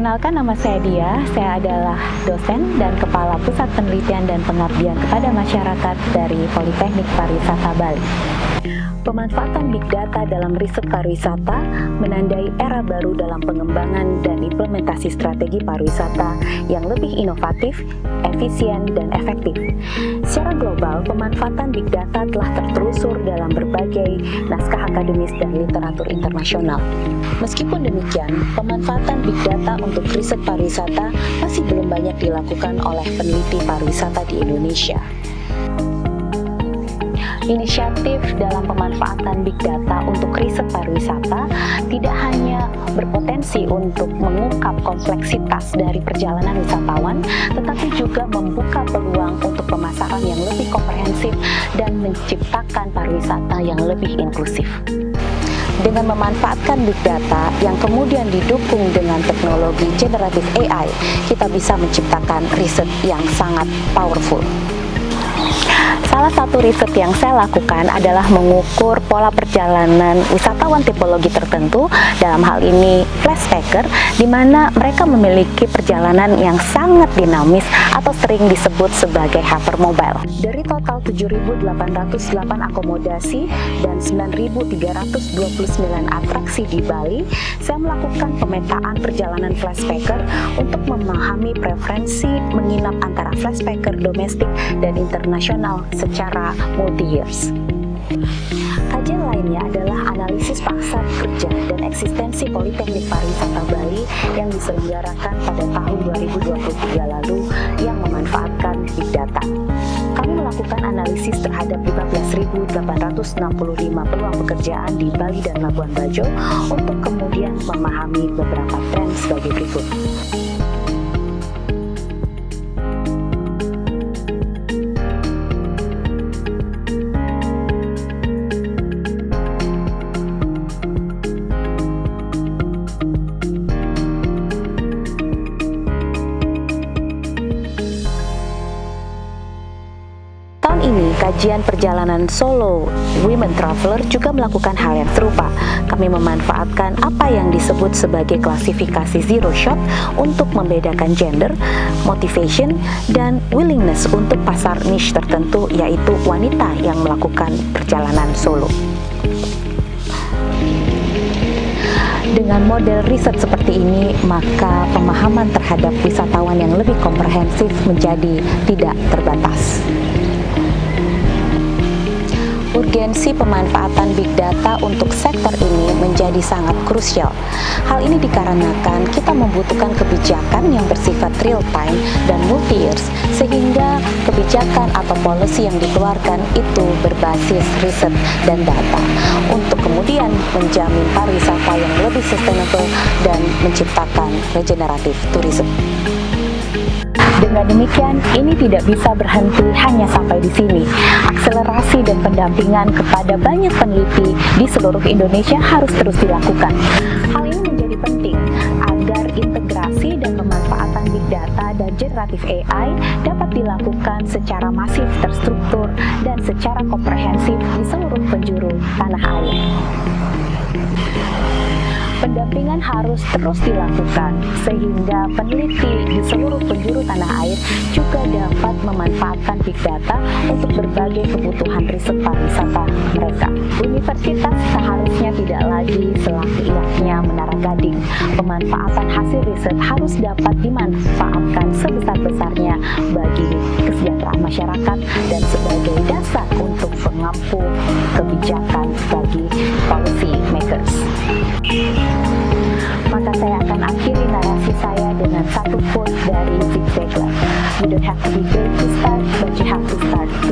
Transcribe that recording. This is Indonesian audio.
Perkenalkan, nama saya Dia. Saya adalah dosen dan Kepala Pusat Penelitian dan Pengabdian kepada Masyarakat dari Politeknik Pariwisata Bali. Pemanfaatan Big Data dalam riset pariwisata menandai era baru dalam pengembangan dan implementasi strategi pariwisata yang lebih inovatif, efisien, dan efektif. Secara global, pemanfaatan Big Data telah tertelusur dalam berbagai naskah akademis dan literatur internasional. Meskipun demikian, pemanfaatan Big Data untuk riset pariwisata masih belum banyak dilakukan oleh peneliti pariwisata di Indonesia. Inisiatif dalam pemanfaatan Big Data untuk riset pariwisata tidak hanya berpotensi untuk mengungkap kompleksitas dari perjalanan wisatawan, tetapi juga membuka peluang untuk pemasaran yang lebih komprehensif dan menciptakan pariwisata yang lebih inklusif. Dengan memanfaatkan Big Data yang kemudian didukung dengan teknologi generatif AI, kita bisa menciptakan riset yang sangat powerful. Salah satu riset yang saya lakukan adalah mengukur pola perjalanan wisatawan tipologi tertentu, dalam hal ini flashbacker, di mana mereka memiliki perjalanan yang sangat dinamis atau sering disebut sebagai hypermobile. Dari total 7.808 akomodasi dan 9.329 atraksi di Bali, saya melakukan pemetaan perjalanan flashbacker untuk memahami preferensi menginap antara flashbacker domestik dan internasional secara multi-years. Kajian lainnya adalah analisis pasar kerja dan eksistensi Politeknik Pariwisata Bali yang diselenggarakan pada tahun 2023 lalu yang memanfaatkan Big Data. Kami melakukan analisis terhadap 15.865 peluang pekerjaan di Bali dan Labuan Bajo untuk kemudian memahami beberapa tren sebagai berikut. Tahun ini, kajian perjalanan solo Women Traveler juga melakukan hal yang serupa. Kami memanfaatkan apa yang disebut sebagai klasifikasi zero shot untuk membedakan gender, motivation, dan willingness untuk pasar niche tertentu, yaitu wanita yang melakukan perjalanan solo. Dengan model riset seperti ini, maka pemahaman terhadap wisatawan yang lebih komprehensif menjadi tidak terbatas. Urgensi pemanfaatan Big Data untuk sektor ini menjadi sangat krusial. Hal ini dikarenakan kita membutuhkan kebijakan yang bersifat real time dan multi-years, sehingga kebijakan atau policy yang dikeluarkan itu berbasis riset dan data untuk kemudian menjamin pariwisata yang lebih sustainable dan menciptakan regeneratif tourism. Dengan demikian, ini tidak bisa berhenti hanya sampai di sini. Akselerasi dan pendampingan kepada banyak peneliti di seluruh Indonesia harus terus dilakukan. Hal ini menjadi penting agar integrasi dan pemanfaatan Big Data dan generatif AI dapat dilakukan secara masif, terstruktur, dan secara komprehensif di seluruh penjuru tanah air. Pendampingan harus terus dilakukan sehingga peneliti di seluruh penjuru tanah air juga dapat memanfaatkan Big Data untuk berbagai kebutuhan riset pariwisata mereka. Universitas seharusnya tidak lagi selaku iaknya menara gading. Pemanfaatan hasil riset harus dapat dimanfaatkan sebesar-besarnya bagi kesejahteraan masyarakat dan sebagai dasar untuk pengampu kebijakan bagi policy makers. Maka saya akan akhiri narasi saya dengan satu quote dari Zig Ziglar. You don't have to be great to start, but you have to start to